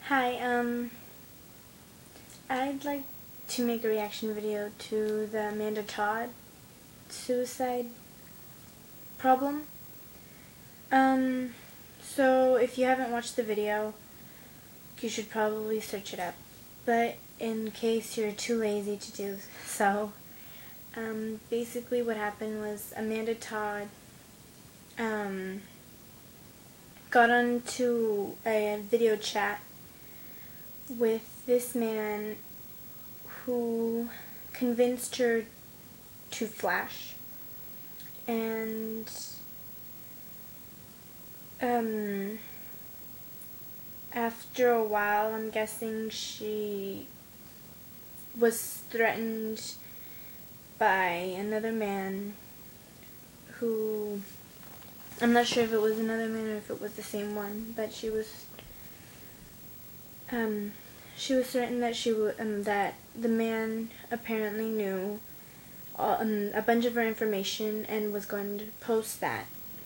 Hi, I'd like to make a reaction video to the Amanda Todd suicide problem. So if you haven't watched the video, you should probably search it up. But in case you're too lazy to do so, basically what happened was Amanda Todd, got onto a video chat with this man who convinced her to flash, and after a while, I'm guessing she was threatened by another man who, I'm not sure if it was another man or if it was the same one, but she was threatened that that the man apparently knew a bunch of her information and was going to post that.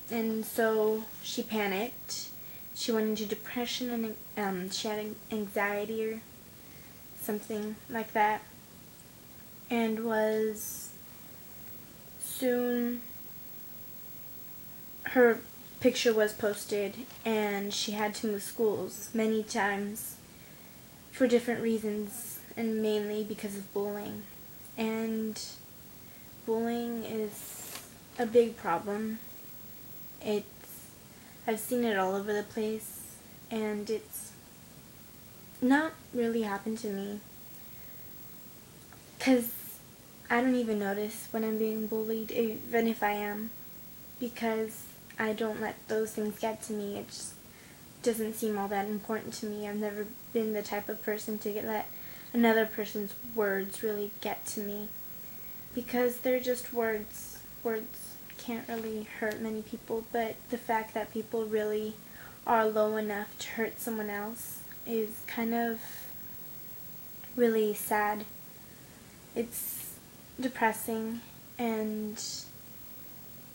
And so she panicked. She went into depression and she had anxiety or something like that. And was soon, her picture was posted and she had to move schools many times for different reasons, and mainly because of bullying. And bullying is a big problem. I've seen it all over the place, and it's not really happened to me, because I don't even notice when I'm being bullied, even if I am, because I don't let those things get to me. It just doesn't seem all that important to me. I've never been the type of person to let another person's words really get to me, because they're just words. Words can't really hurt many people, but the fact that people really are low enough to hurt someone else is kind of really sad. It's depressing, and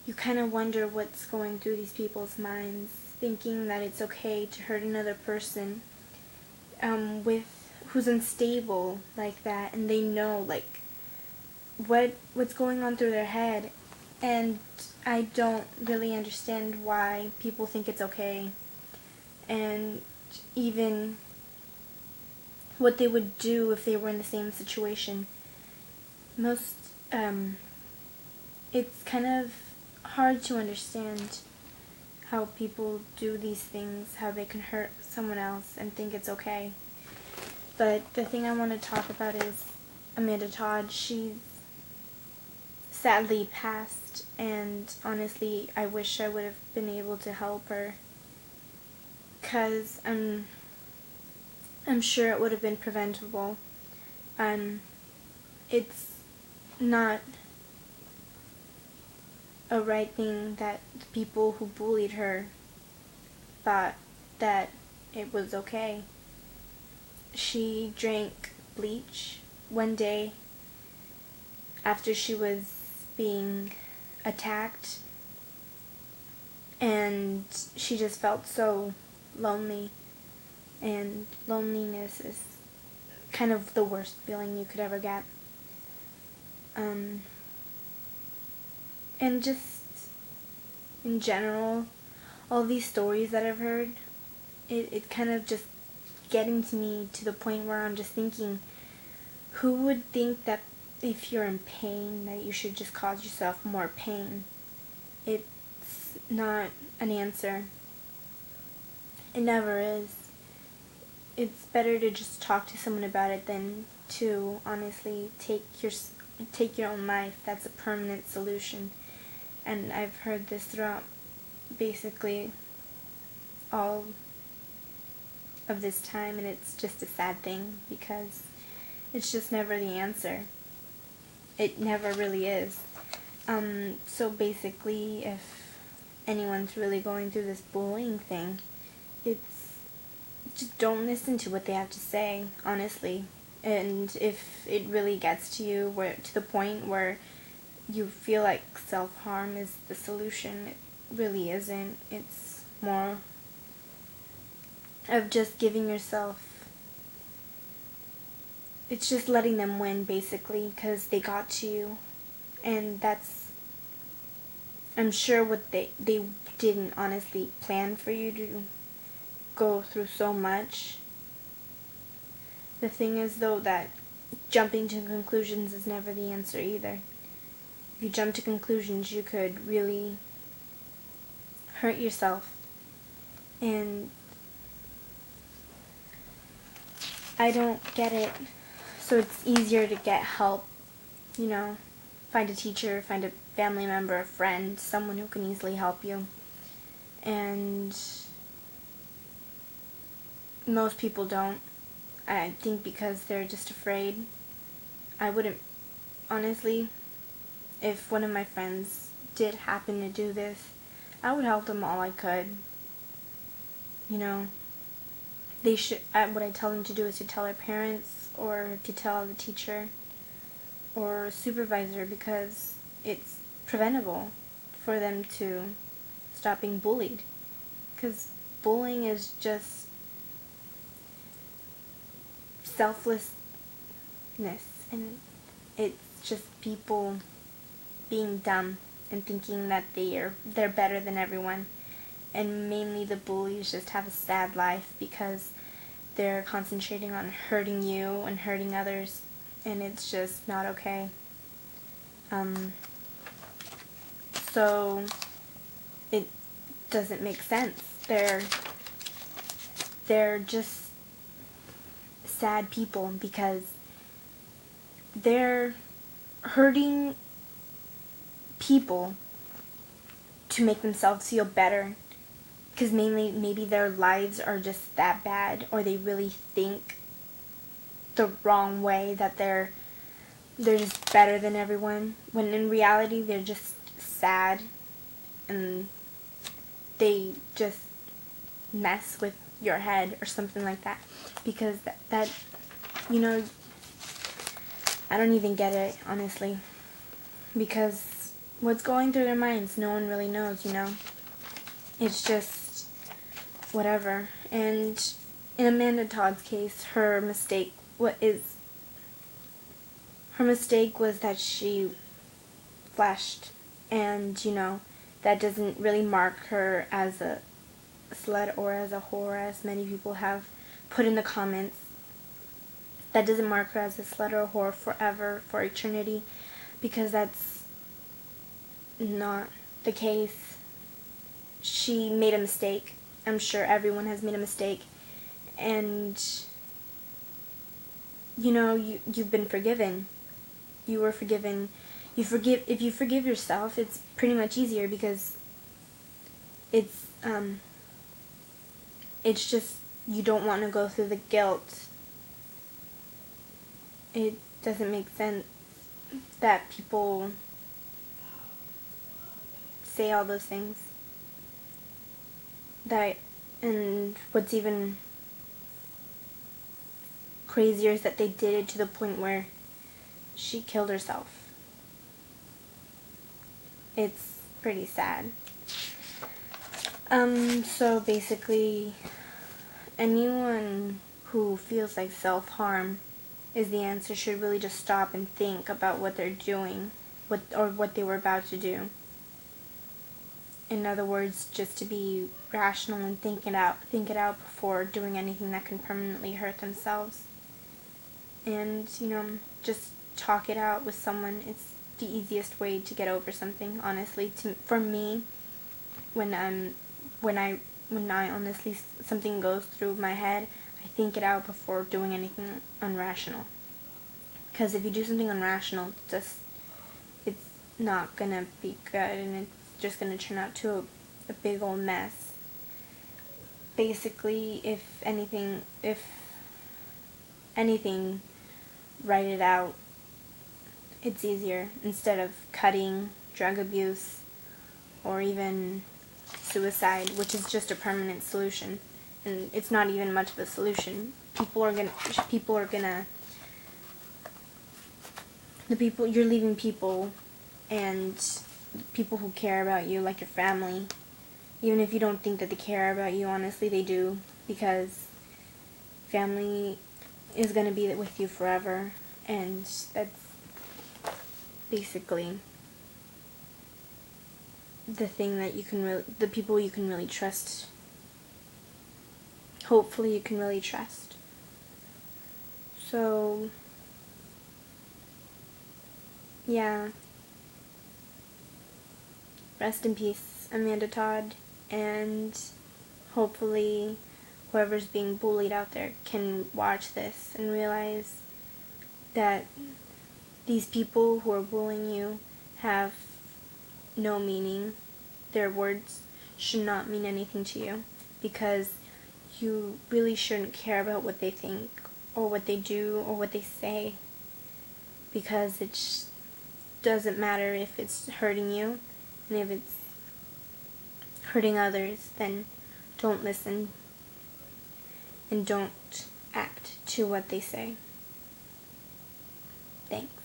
you kind of wonder what's going through these people's minds, thinking that it's okay to hurt another person who's unstable like that, and they know like what's going on through their head. And I don't really understand why people think it's okay, and even what they would do if they were in the same situation. It's kind of hard to understand how people do these things, how they can hurt someone else and think it's okay. But the thing I want to talk about is Amanda Todd. She's sadly passed, and honestly, I wish I would have been able to help her, because I'm sure it would have been preventable. It's not a right thing that the people who bullied her thought that it was okay. She drank bleach one day after she was being attacked, and she just felt so lonely, and loneliness is kind of the worst feeling you could ever get. And just in general, all these stories that I've heard, it kind of just getting to me to the point where I'm just thinking, who would think that if you're in pain that you should just cause yourself more pain? It's not an answer. It never is. It's better to just talk to someone about it than to honestly take your own life. That's a permanent solution. And I've heard this throughout basically all of this time, and it's just a sad thing, because it's just never the answer. It never really is. So basically, if anyone's really going through this bullying thing, it's just don't listen to what they have to say, honestly. And if it really gets to you, to the point where you feel like self-harm is the solution, it really isn't. It's more of just giving yourself it's just letting them win, basically, because they got to you. And that's, I'm sure what they didn't honestly plan for you to go through so much. The thing is, though, that jumping to conclusions is never the answer either. If you jump to conclusions, you could really hurt yourself. And I don't get it. So it's easier to get help, you know, find a teacher, find a family member, a friend, someone who can easily help you. And most people don't. I think because they're just afraid. I wouldn't, honestly, if one of my friends did happen to do this, I would help them all I could. You know, they should, what I tell them to do is to tell their parents or to tell the teacher or supervisor, because it's preventable for them to stop being bullied. Because bullying is just selflessness, and it's just people being dumb and thinking that they're better than everyone. And mainly the bullies just have a sad life because they're concentrating on hurting you and hurting others, and it's just not okay. So it doesn't make sense. They're just sad people because they're hurting people to make themselves feel better, because maybe their lives are just that bad, or they really think the wrong way, that they're just better than everyone, when in reality they're just sad and they just mess with your head or something like that. Because that you know, I don't even get it, honestly, because what's going through their minds, no one really knows, you know. It's just whatever. And in Amanda Todd's case, her mistake was that she flashed, and, you know, that doesn't really mark her as a slut or as a whore, as many people have put in the comments. That doesn't mark her as a slut or a whore forever, for eternity, because that's not the case. She made a mistake. I'm sure everyone has made a mistake. And, you know, you've been forgiven. You were forgiven. If you forgive yourself, it's pretty much easier, because it's just, you don't want to go through the guilt. It doesn't make sense that people say all those things. And what's even crazier is that they did it to the point where she killed herself. It's pretty sad. So basically, anyone who feels like self-harm is the answer should really just stop and think about what they're doing, what they were about to do. In other words, just to be rational and think it out before doing anything that can permanently hurt themselves. And, you know, just talk it out with someone. It's the easiest way to get over something, honestly. For me, when I honestly, something goes through my head, I think it out before doing anything irrational. Because if you do something irrational, it's not gonna be good, and it's just gonna turn out to a big old mess. Basically, if anything, write it out. It's easier, instead of cutting, drug abuse, or even suicide, which is just a permanent solution, and it's not even much of a solution. You're leaving people, and people who care about you, like your family, even if you don't think that they care about you, honestly they do, because family is going to be with you forever, and that's basically the thing that you can really, the people you can really trust. Hopefully you can really trust. So, yeah. Rest in peace, Amanda Todd, and hopefully whoever's being bullied out there can watch this and realize that these people who are bullying you have no meaning. Their words should not mean anything to you, because you really shouldn't care about what they think or what they do or what they say, because it doesn't matter if it's hurting you, and if it's hurting others, then don't listen and don't act to what they say. Thanks.